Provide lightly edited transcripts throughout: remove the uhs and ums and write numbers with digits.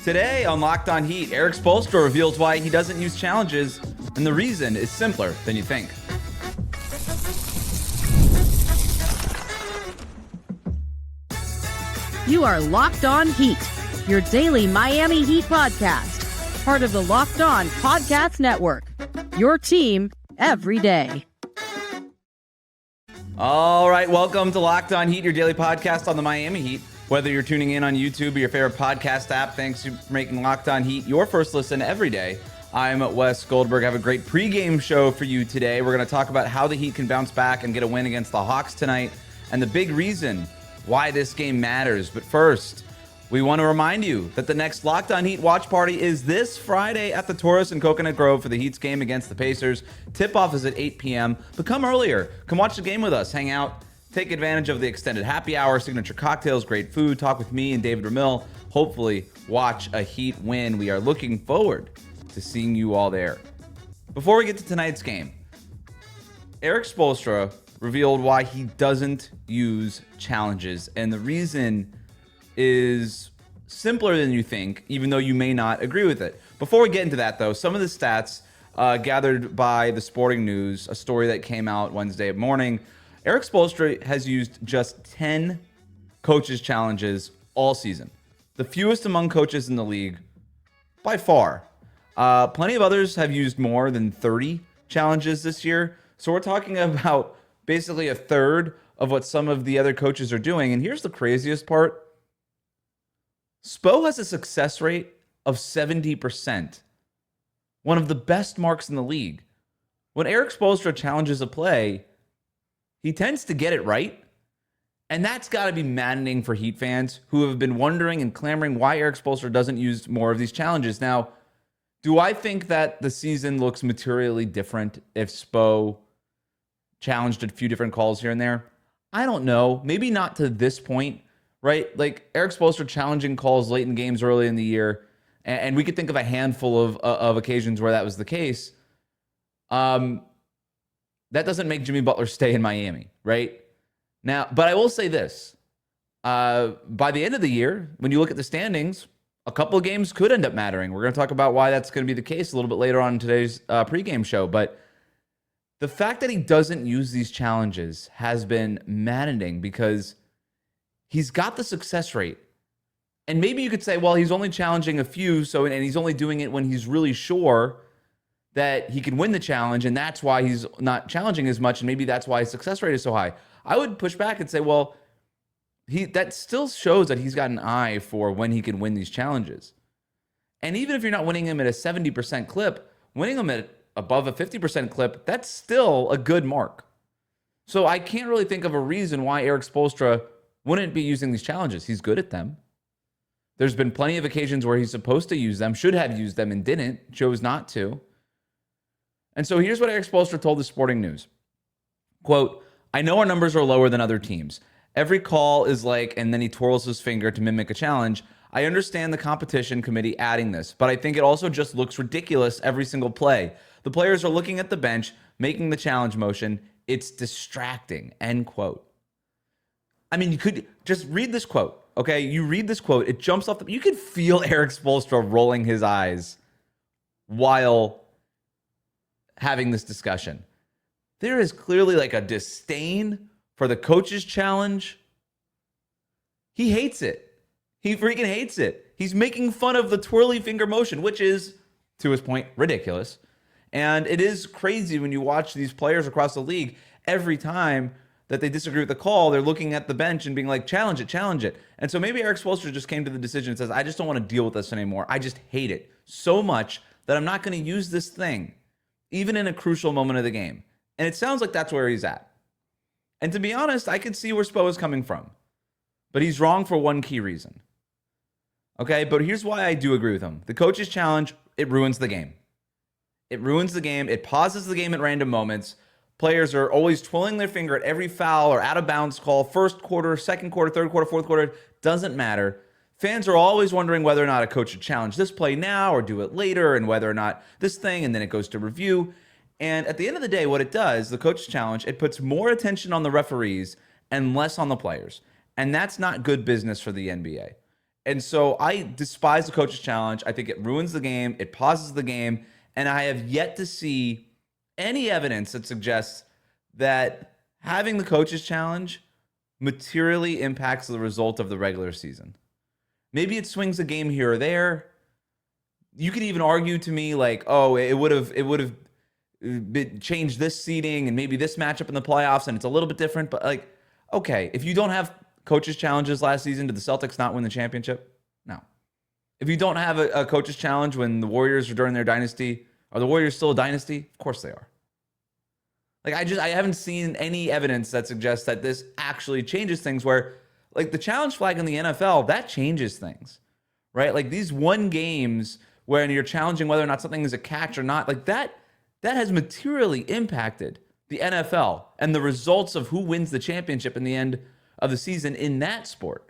Today on Locked On Heat, Erik Spoelstra reveals why he doesn't use challenges, and the reason is simpler than you think. You are Locked On Heat, your daily Miami Heat podcast, part of the Locked On Podcast Network, your team every day. All right, welcome to Locked On Heat, your daily podcast on the Miami Heat. Whether you're tuning in on YouTube or your favorite podcast app, thanks for making Locked On Heat your first listen every day. I'm Wes Goldberg. I have a great pregame show for you today. We're going to talk about how the Heat can bounce back and get a win against the Hawks tonight, and the big reason why this game matters. But first, we want to remind you that the next Locked On Heat watch party is this Friday at the Taurus in Coconut Grove for the Heat's game against the Pacers. Tip-off is at 8 p.m., but come earlier. Come watch the game with us. Hang out. Take advantage of the extended happy hour, signature cocktails, great food, talk with me and David Ramil. Hopefully, watch a Heat win. We are looking forward to seeing you all there. Before we get to tonight's game, Erik Spoelstra revealed why he doesn't use challenges. And the reason is simpler than you think, even though you may not agree with it. Before we get into that, though, some of the stats gathered by the Sporting News, a story that came out Wednesday morning. Erik Spoelstra has used just 10 coaches' challenges all season. The fewest among coaches in the league by far. Plenty of others have used more than 30 challenges this year. So we're talking about basically a third of what some of the other coaches are doing. And here's the craziest part. Spo has a success rate of 70%. One of the best marks in the league. When Erik Spoelstra challenges a play, he tends to get it right, and that's got to be maddening for Heat fans who have been wondering and clamoring why Erik Spoelstra doesn't use more of these challenges. Now, do I think that the season looks materially different if Spo challenged a few different calls here and there? I don't know. Maybe not to this point, right? Like Erik Spoelstra challenging calls late in games early in the year, and we could think of a handful of occasions where that was the case. That doesn't make Jimmy Butler stay in Miami, right? Now, but I will say this. By the end of the year, when you look at the standings, a couple of games could end up mattering. We're going to talk about why that's going to be the case a little bit later on in today's pregame show. But the fact that he doesn't use these challenges has been maddening because he's got the success rate. And maybe you could say, well, he's only challenging a few, and he's only doing it when he's really sure that he can win the challenge, and that's why he's not challenging as much, and maybe that's why his success rate is so high. I would push back and say, well, that still shows that he's got an eye for when he can win these challenges. And even if you're not winning him at a 70% clip, winning him at above a 50% clip, that's still a good mark. So I can't really think of a reason why Erik Spoelstra wouldn't be using these challenges. He's good at them. There's been plenty of occasions where he's supposed to use them, should have used them, and didn't, chose not to. And so here's what Erik Spoelstra told the Sporting News. Quote, I know our numbers are lower than other teams. Every call is like, and then he twirls his finger to mimic a challenge. I understand the competition committee adding this, but I think it also just looks ridiculous every single play. The players are looking at the bench, making the challenge motion. It's distracting, end quote. I mean, you could just read this quote, okay? You read this quote, it jumps off you can feel Erik Spoelstra rolling his eyes while having this discussion. There is clearly like a disdain for the coach's challenge. He hates it. He freaking hates it. He's making fun of the twirly finger motion, which is, to his point, ridiculous. And it is crazy when you watch these players across the league. Every time that they disagree with the call, they're looking at the bench and being like, challenge it, challenge it. And so maybe Erik Spoelstra just came to the decision and says, I just don't want to deal with this anymore. I just hate it so much that I'm not going to use this thing, even in a crucial moment of the game. And it sounds like that's where he's at. And to be honest, I could see where Spo is coming from. But he's wrong for one key reason. Okay, but here's why I do agree with him. The coach's challenge, it ruins the game. It ruins the game. It pauses the game at random moments. Players are always twirling their finger at every foul or out of bounds call. First quarter, second quarter, third quarter, fourth quarter, doesn't matter. Fans are always wondering whether or not a coach should challenge this play now or do it later, and whether or not this thing, and then it goes to review. And at the end of the day, what it does, the coach's challenge, it puts more attention on the referees and less on the players. And that's not good business for the NBA. And so I despise the coach's challenge. I think it ruins the game. It pauses the game. And I have yet to see any evidence that suggests that having the coach's challenge materially impacts the result of the regular season. Maybe it swings a game here or there. You could even argue to me like, oh, it would have changed this seeding and maybe this matchup in the playoffs and it's a little bit different. But like, okay, if you don't have coaches challenges last season, did the Celtics not win the championship? No. If you don't have a coaches challenge when the Warriors are during their dynasty, are the Warriors still a dynasty? Of course they are. Like I haven't seen any evidence that suggests that this actually changes things where like the challenge flag in the NFL, that changes things, right? Like these 1 games when you're challenging whether or not something is a catch or not, like that has materially impacted the NFL and the results of who wins the championship in the end of the season in that sport.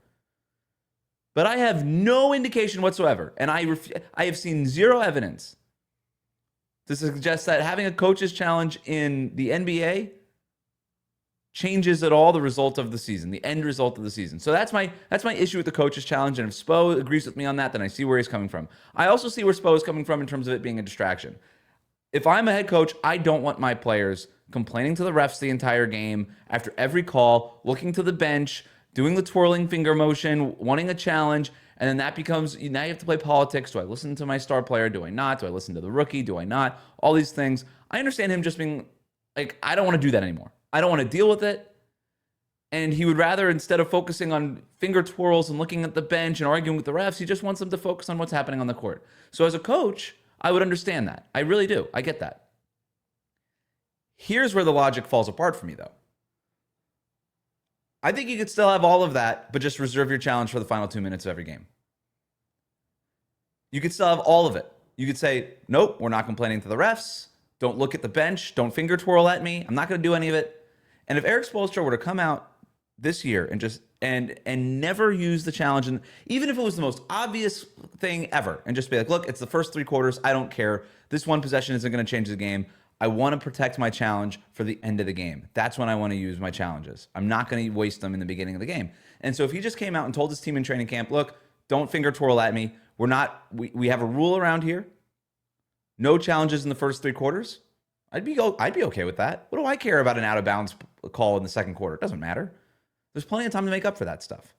But I have no indication whatsoever, and I have seen zero evidence to suggest that having a coach's challenge in the NBA changes at all the result of the season, the end result of the season. So that's my issue with the coach's challenge. And if Spo agrees with me on that, then I see where he's coming from. I also see where Spo is coming from in terms of it being a distraction. If I'm a head coach, I don't want my players complaining to the refs the entire game, after every call, looking to the bench, doing the twirling finger motion, wanting a challenge, and then that becomes, now you have to play politics. Do I listen to my star player? Do I not? Do I listen to the rookie? Do I not? All these things. I understand him just being like, I don't want to do that anymore. I don't want to deal with it. And he would rather, instead of focusing on finger twirls and looking at the bench and arguing with the refs, he just wants them to focus on what's happening on the court. So as a coach, I would understand that. I really do. I get that. Here's where the logic falls apart for me, though. I think you could still have all of that, but just reserve your challenge for the final 2 minutes of every game. You could still have all of it. You could say, nope, we're not complaining to the refs. Don't look at the bench. Don't finger twirl at me. I'm not going to do any of it. And if Erik Spoelstra were to come out this year and just and never use the challenge, and even if it was the most obvious thing ever, and just be like, look, it's the first 3 quarters. I don't care. This one possession isn't going to change the game. I want to protect my challenge for the end of the game. That's when I want to use my challenges. I'm not going to waste them in the beginning of the game. And so if he just came out and told his team in training camp, look, don't finger twirl at me. We have a rule around here. No challenges in the first 3 quarters. I'd be okay with that. What do I care about an out of bounds call in the second quarter? It doesn't matter. There's plenty of time to make up for that stuff.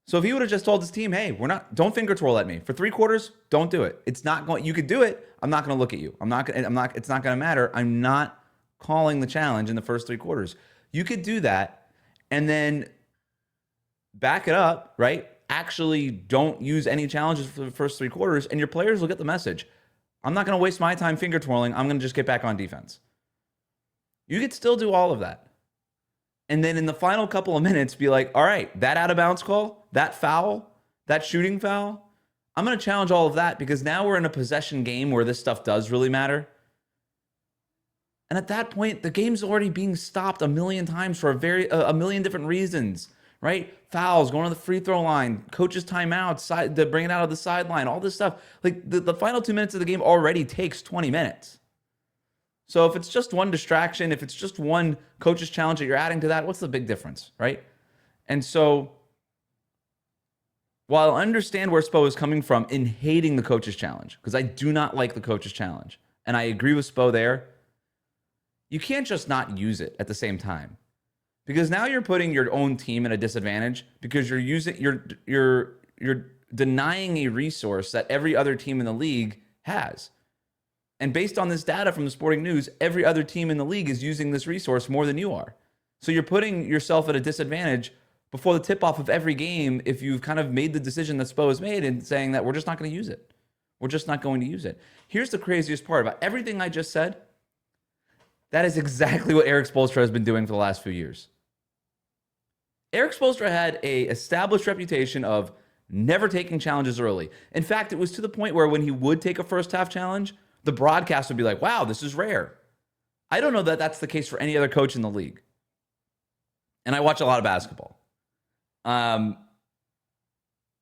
So if he would have just told his team, hey, don't finger twirl at me for 3 quarters, don't do it. It's not going, you could do it. I'm not going to look at you. It's not going to matter. I'm not calling the challenge in the first 3 quarters. You could do that and then back it up, right? Actually don't use any challenges for the first 3 quarters, and your players will get the message. I'm not going to waste my time finger twirling. I'm going to just get back on defense. You could still do all of that. And then in the final couple of minutes, be like, all right, that out of bounds call, that foul, that shooting foul, I'm going to challenge all of that because now we're in a possession game where this stuff does really matter. And at that point, the game's already being stopped a million times for a million different reasons, right? Fouls, going to the free throw line, coaches timeouts, to bring it out of the sideline, all this stuff. Like the final 2 minutes of the game already takes 20 minutes. So if it's just one distraction, if it's just one coach's challenge that you're adding to that, what's the big difference, right? And so while I understand where Spo is coming from in hating the coach's challenge, because I do not like the coach's challenge, and I agree with Spo there, you can't just not use it at the same time. Because now you're putting your own team at a disadvantage because you're denying a resource that every other team in the league has. And based on this data from the Sporting News, every other team in the league is using this resource more than you are. So you're putting yourself at a disadvantage before the tip-off of every game if you've kind of made the decision that Spo has made and saying that we're just not going to use it. We're just not going to use it. Here's the craziest part about everything I just said. That is exactly what Erik Spoelstra has been doing for the last few years. Erik Spoelstra had an established reputation of never taking challenges early. In fact, it was to the point where when he would take a first half challenge, the broadcast would be like, wow, this is rare. I don't know that that's the case for any other coach in the league. And I watch a lot of basketball. Erik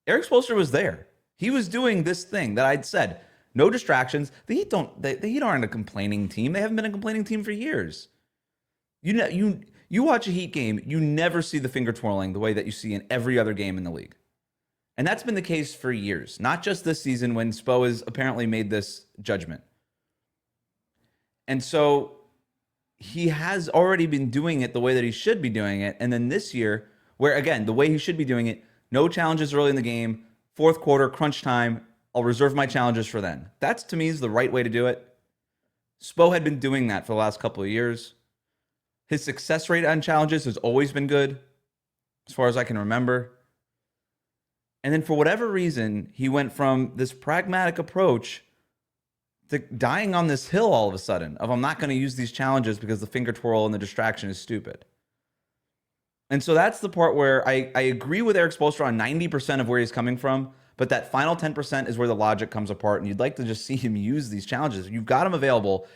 Spoelstra was there. He was doing this thing that I'd said, no distractions. The Heat aren't a complaining team. They haven't been a complaining team for years. You You watch a Heat game, you never see the finger twirling the way that you see in every other game in the league. And that's been the case for years, not just this season when Spo has apparently made this judgment. And so he has already been doing it the way that he should be doing it. And then this year, where again, the way he should be doing it, no challenges early in the game, fourth quarter, crunch time, I'll reserve my challenges for then. That's, to me, is the right way to do it. Spo had been doing that for the last couple of years. His success rate on challenges has always been good, as far as I can remember. And then for whatever reason, he went from this pragmatic approach to dying on this hill all of a sudden of I'm not going to use these challenges because the finger twirl and the distraction is stupid. And so that's the part where I agree with Erik Spoelstra on 90% of where he's coming from, but that final 10% is where the logic comes apart, and you'd like to just see him use these challenges. You've got them available.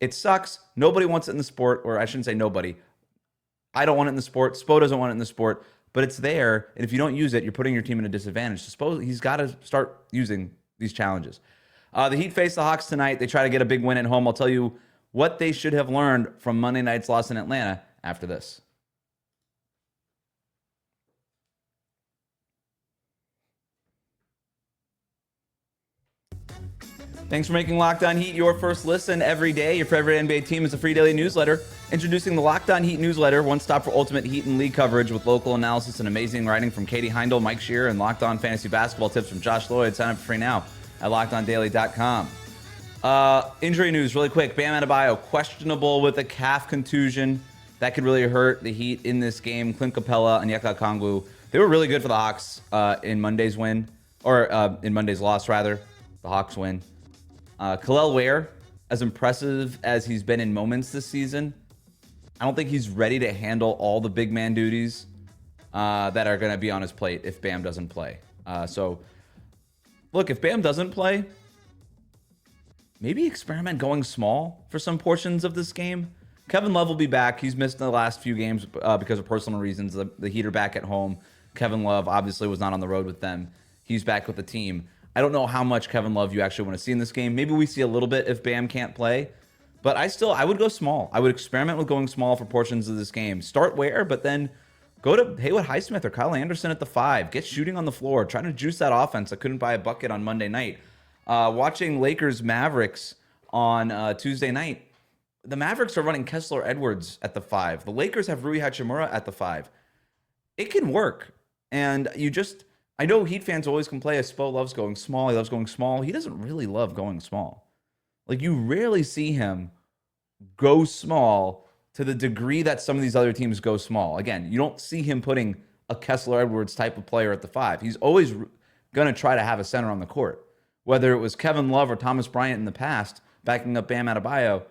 It sucks. Nobody wants it in the sport, or I shouldn't say nobody. I don't want it in the sport. Spo doesn't want it in the sport, but it's there, and if you don't use it, you're putting your team in a disadvantage. So Spo, he's got to start using these challenges. The Heat face the Hawks tonight. They try to get a big win at home. I'll tell you what they should have learned from Monday night's loss in Atlanta after this. Thanks for making Locked On Heat your first listen every day. Your favorite NBA team is a free daily newsletter. Introducing the Locked On Heat newsletter, one stop for ultimate Heat and league coverage with local analysis and amazing writing from Katie Heindel, Mike Shearer, and Locked On Fantasy Basketball tips from Josh Lloyd. Sign up for free now at LockedOnDaily.com. Injury news really quick. Bam Adebayo, questionable with a calf contusion. That could really hurt the Heat in this game. Clint Capella and Onyeka Okongwu, they were really good for the Hawks in Monday's win, or in Monday's loss, rather. The Hawks win. Kel'el Ware, as impressive as he's been in moments this season, I don't think he's ready to handle all the big man duties that are going to be on his plate if Bam doesn't play. So, look, if Bam doesn't play, maybe experiment going small for some portions of this game. Kevin Love will be back. He's missed the last few games because of personal reasons. The Heat are back at home. Kevin Love obviously was not on the road with them. He's back with the team. I don't know how much Kevin Love you actually want to see in this game. Maybe we see a little bit if Bam can't play. But I would go small. I would experiment with going small for portions of this game. Start Ware, but then go to Haywood Highsmith or Kyle Anderson at the 5. Get shooting on the floor. Try to juice that offense. I couldn't buy a bucket on Monday night. Watching Lakers Mavericks on Tuesday night, the Mavericks are running Kessler Edwards at the 5. The Lakers have Rui Hachimura at the 5. It can work. And I know Heat fans always complain, Spo loves going small. He loves going small. He doesn't really love going small. Like, you rarely see him go small to the degree that some of these other teams go small. Again, you don't see him putting a Kessler Edwards type of player at the 5. He's always going to try to have a center on the court. Whether it was Kevin Love or Thomas Bryant in the past, backing up Bam Adebayo,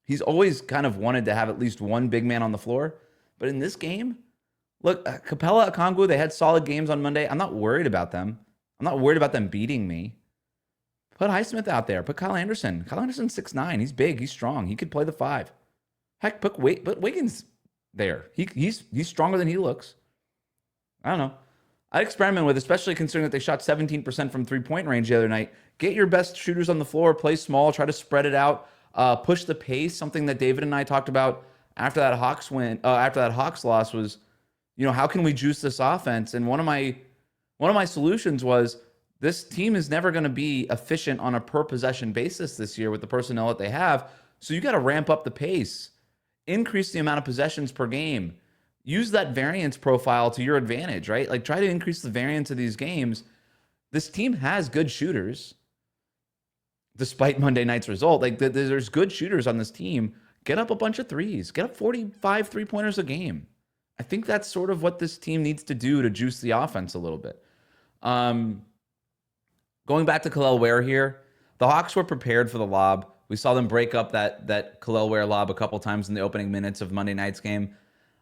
he's always kind of wanted to have at least one big man on the floor. But in this game, look, Capella, Okongwu, they had solid games on Monday. I'm not worried about them. I'm not worried about them beating me. Put Highsmith out there. Put Kyle Anderson. Kyle Anderson's 6'9". He's big. He's strong. He could play the 5. Heck, put Wiggins there. He's stronger than he looks. I don't know. I'd experiment with, especially considering that they shot 17% from three-point range the other night. Get your best shooters on the floor. Play small. Try to spread it out. Push the pace. Something that David and I talked about after that Hawks win. After that Hawks loss was, how can we juice this offense? And one of my solutions was, this team is never going to be efficient on a per possession basis this year with the personnel that they have. So you got to ramp up the pace, increase the amount of possessions per game, use that variance profile to your advantage, right? Like, try to increase the variance of these games. This team has good shooters, despite Monday night's result. Like, there's good shooters on this team. Get up a bunch of threes. Get up 45 3-pointers a game. I think that's sort of what this team needs to do to juice the offense a little bit. Going back to Kel'el Ware here, the Hawks were prepared for the lob. We saw them break up that Kel'el Ware lob a couple times in the opening minutes of Monday night's game.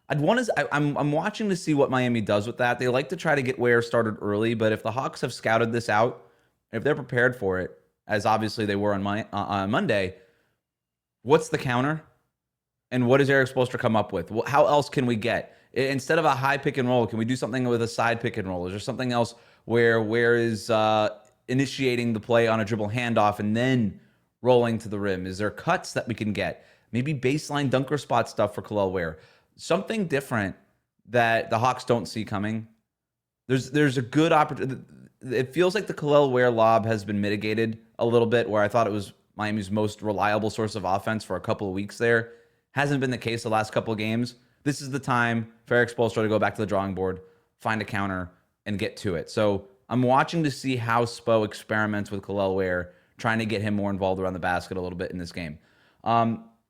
I'm watching to see what Miami does with that. They like to try to get Ware started early, but if the Hawks have scouted this out, if they're prepared for it, as obviously they were on Monday, what's the counter? And what does Erik Spoelstra come up with? How else can we get? Instead of a high pick and roll, can we do something with a side pick and roll? Is there something else where Ware is initiating the play on a dribble handoff and then rolling to the rim? Is there cuts that we can get? Maybe baseline dunker spot stuff for Kel'el Ware. something different that the Hawks don't see coming. There's a good opportunity. It feels like the Kel'el Ware lob has been mitigated a little bit, where I thought it was Miami's most reliable source of offense for a couple of weeks there. Hasn't been the case the last couple of games. This is the time for Erik Spoelstra to go back to the drawing board, find a counter, and get to it. So I'm watching to see how Spo experiments with Kel'el Ware, trying to get him more involved around the basket a little bit in this game.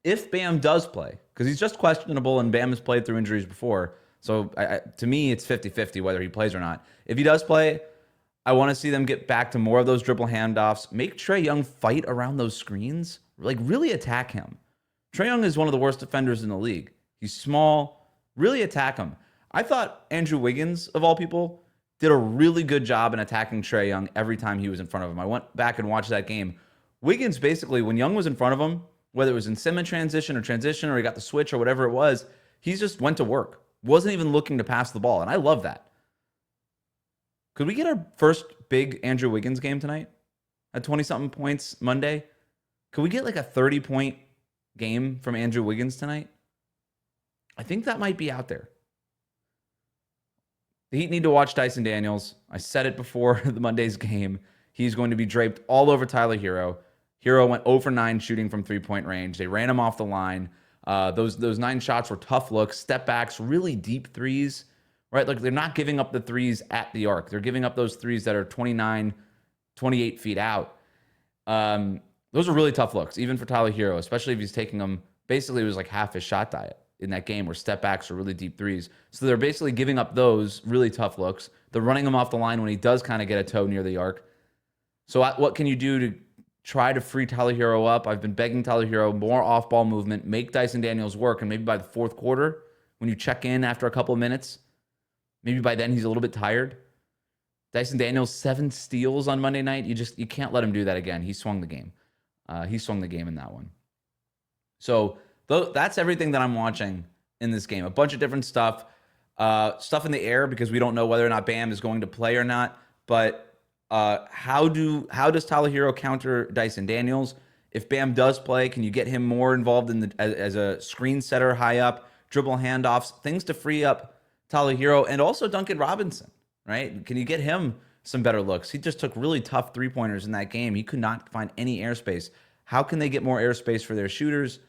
If Bam does play, because he's just questionable and Bam has played through injuries before, so to me, it's 50-50 whether he plays or not. If he does play, I want to see them get back to more of those dribble handoffs, make Trae Young fight around those screens, like really attack him. Trae Young is one of the worst defenders in the league. He's small, really attack him. I thought Andrew Wiggins, of all people, did a really good job in attacking Trae Young every time he was in front of him. I went back and watched that game. Wiggins basically, when Young was in front of him, whether it was in semi-transition or he got the switch or whatever it was, he just went to work. Wasn't even looking to pass the ball, and I love that. Could we get our first big Andrew Wiggins game tonight at 20-something points Monday? Could we get like a 30-point game from Andrew Wiggins tonight? I think that might be out there. The Heat need to watch Dyson Daniels. I said it before the Monday's game. He's going to be draped all over Tyler Hero. Hero went 0 for 9 shooting from three-point range. They ran him off the line. Those 9 shots were tough looks, step backs, really deep threes, right? Like they're not giving up the threes at the arc. They're giving up those threes that are 29, 28 feet out. Those are really tough looks, even for Tyler Hero, especially if he's taking them. Basically, it was like half his shot diet in that game where step backs are really deep threes. So they're basically giving up those really tough looks. They're running him off the line when he does kind of get a toe near the arc. So what can you do to try to free Tyler Hero up? I've been begging Tyler Hero more off-ball movement, make Dyson Daniels work, and maybe by the fourth quarter, when you check in after a couple of minutes, maybe by then he's a little bit tired. Dyson Daniels, 7 steals on Monday night. You can't let him do that again. He swung the game. He swung the game in that one. So that's everything that I'm watching in this game. A bunch of different stuff. Stuff in the air because we don't know whether or not Bam is going to play or not. But how does Tyler Hero counter Dyson Daniels? If Bam does play, can you get him more involved as a screen setter high up, dribble handoffs, things to free up Tyler Hero and also Duncan Robinson, right? Can you get him some better looks? He just took really tough three-pointers in that game. He could not find any airspace. How can they get more airspace for their shooters?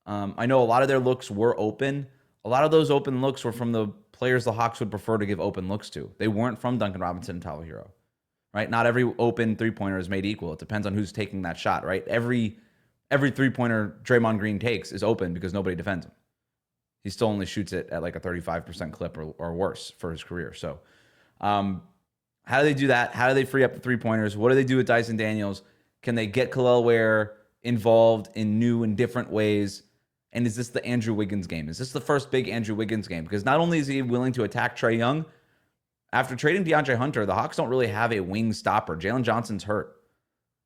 I know a lot of their looks were open. A lot of those open looks were from the players the Hawks would prefer to give open looks to. They weren't from Duncan Robinson and Tyler Hero, right? Not every open three-pointer is made equal. It depends on who's taking that shot, right? Every three-pointer Draymond Green takes is open because nobody defends him. He still only shoots it at like a 35% clip or worse for his career. So how do they do that? How do they free up the three-pointers? What do they do with Dyson Daniels? Can they get Kel'el Ware involved in new and different ways? And is this the Andrew Wiggins game? Is this the first big Andrew Wiggins game? Because not only is he willing to attack Trae Young, after trading DeAndre Hunter, the Hawks don't really have a wing stopper. Jalen Johnson's hurt.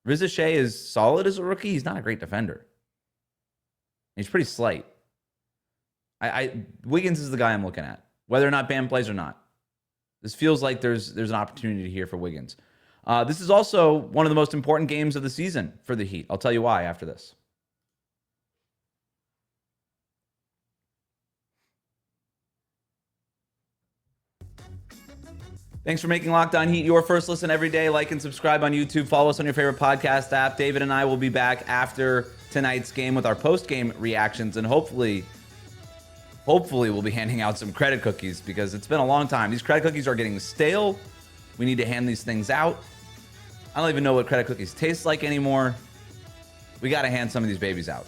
Riz Shea is solid as a rookie. He's not a great defender. He's pretty slight. Wiggins is the guy I'm looking at, whether or not Bam plays or not. This feels like there's an opportunity here for Wiggins. This is also one of the most important games of the season for the Heat. I'll tell you why after this. Thanks for making Locked On Heat your first listen every day. Like and subscribe on YouTube. Follow us on your favorite podcast app. David and I will be back after tonight's game with our post-game reactions, and hopefully we'll be handing out some credit cookies because it's been a long time. These credit cookies are getting stale. We need to hand these things out. I don't even know what credit cookies taste like anymore. We got to hand some of these babies out.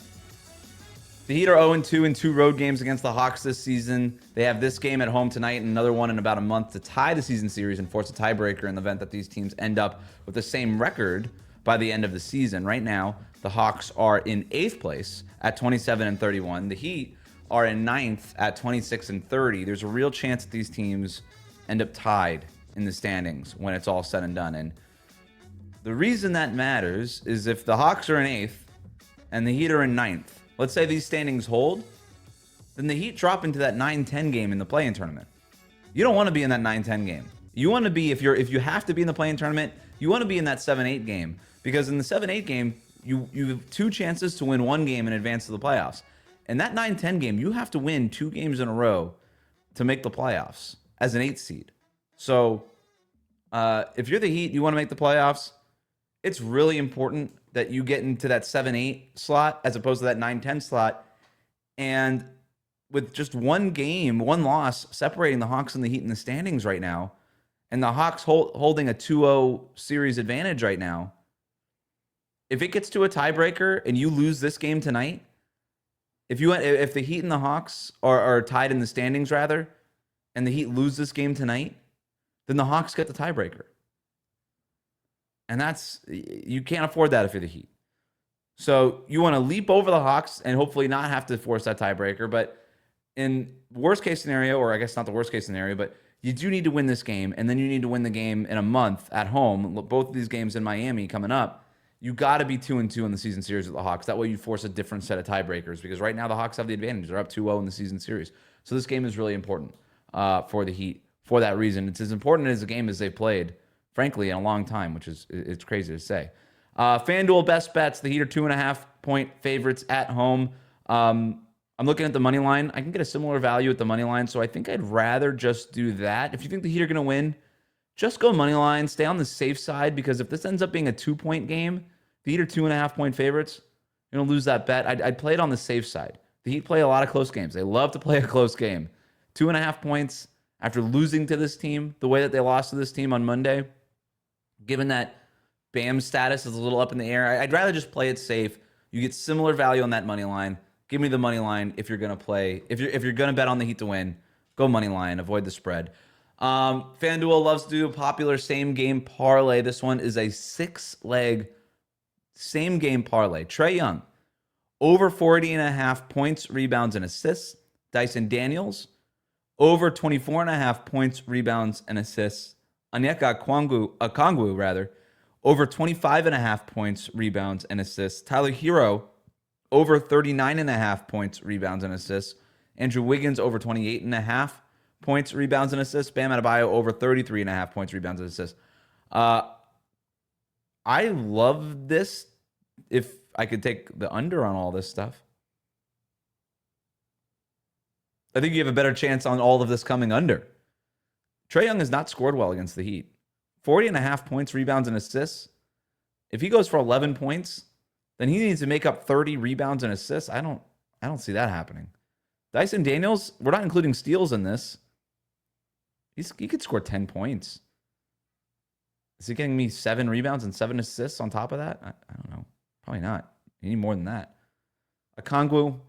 The Heat are 0-2 in 2 road games against the Hawks this season. They have this game at home tonight and another one in about a month to tie the season series and force a tiebreaker in the event that these teams end up with the same record by the end of the season. Right now, the Hawks are in 8th place at 27-31. The Heat are in 9th at 26-30. There's a real chance that these teams end up tied in the standings when it's all said and done. And the reason that matters is if the Hawks are in 8th and the Heat are in 9th, let's say these standings hold, then the Heat drop into that 9-10 game in the play-in tournament. You don't want to be in that 9-10 game. You want to be, if you have to be in the play-in tournament, you want to be in that 7-8 game, because in the 7-8 game, you have 2 chances to win 1 game in advance of the playoffs. In that 9-10 game, you have to win 2 games in a row to make the playoffs as an 8th seed. So if you're the Heat, you want to make the playoffs, it's really important that you get into that 7-8 slot as opposed to that 9-10 slot. And with just one game, one loss separating the Hawks and the Heat in the standings right now, and the Hawks holding a 2-0 series advantage right now, if it gets to a tiebreaker and you lose this game tonight, if the Heat and the Hawks are tied in the standings rather, and the Heat lose this game tonight, then the Hawks get the tiebreaker. And you can't afford that if you're the Heat. So you want to leap over the Hawks and hopefully not have to force that tiebreaker. But in worst case scenario, or I guess not the worst case scenario, but you do need to win this game, and then you need to win the game in a month at home. Both of these games in Miami coming up. You got to be 2-2 in the season series with the Hawks. That way you force a different set of tiebreakers, because right now the Hawks have the advantage. They're up 2-0 in the season series. So this game is really important for the Heat for that reason. It's as important as a game as they've played, frankly, in a long time, which is it's crazy to say. FanDuel best bets. The Heat are 2.5-point favorites at home. I'm looking at the money line. I can get a similar value at the money line, so I think I'd rather just do that. If you think the Heat are going to win, just go money line. Stay on the safe side, because if this ends up being a 2-point game, the Heat are 2.5-point favorites, you're going to lose that bet. I'd play it on the safe side. The Heat play a lot of close games. They love to play a close game. 2.5 points after losing to this team the way that they lost to this team on Monday, given that Bam's status is a little up in the air, I'd rather just play it safe. You get similar value on that money line. Give me the money line if you're going to play. If you're going to bet on the Heat to win, go money line. Avoid the spread. FanDuel loves to do a popular same game parlay. This one is a 6-leg same game parlay. Trae Young, over 40.5 points, rebounds, and assists. Dyson Daniels, over 24.5 points, rebounds, and assists. Onyeka Okongwu, over 25.5 points, rebounds, and assists. Tyler Hero, over 39.5 points, rebounds, and assists. Andrew Wiggins, over 28.5 points, rebounds, and assists. Bam Adebayo, over 33.5 points, rebounds, and assists. I love this if I could take the under on all this stuff. I think you have a better chance on all of this coming under. Trae Young has not scored well against the Heat. 40.5 points, rebounds, and assists. If he goes for 11 points, then he needs to make up 30 rebounds and assists. I don't see that happening. Dyson Daniels, we're not including steals in this. He could score 10 points. Is he getting me 7 rebounds and 7 assists on top of that? I don't know. Probably not. You need more than that. Okongwu,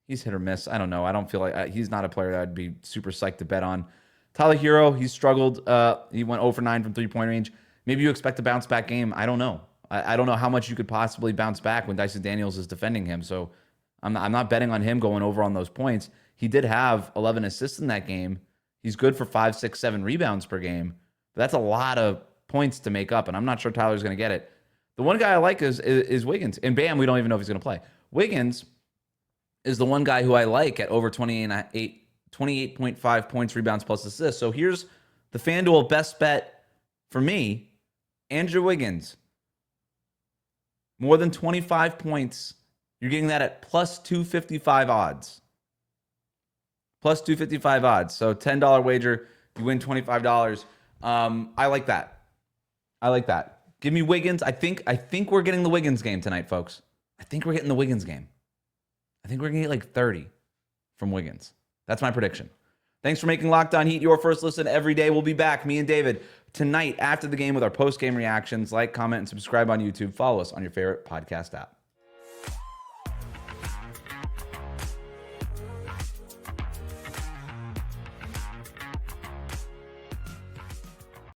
he's hit or miss. I don't know. I don't feel like he's not a player that I'd be super psyched to bet on. Tyler Hero, he's struggled. He went 0 for 9 from three-point range. Maybe you expect a bounce-back game. I don't know. I don't know how much you could possibly bounce back when Dyson Daniels is defending him. So I'm not betting on him going over on those points. He did have 11 assists in that game. He's good for 5, 6, 7 rebounds per game. But that's a lot of points to make up, and I'm not sure Tyler's going to get it. The one guy I like is Wiggins. And Bam, we don't even know if he's going to play. Wiggins is the one guy who I like at over 28.5 points, rebounds, plus assists. So here's the FanDuel best bet for me. Andrew Wiggins, more than 25 points. You're getting that at plus 255 odds. Plus 255 odds. So $10 wager, you win $25. I like that. Give me Wiggins. I think we're getting the Wiggins game tonight, folks. I think we're getting the Wiggins game. I think we're going to get like 30 from Wiggins. That's my prediction. Thanks for making Locked On Heat your first listen every day. We'll be back, me and David, tonight after the game with our post-game reactions. Like, comment, and subscribe on YouTube. Follow us on your favorite podcast app.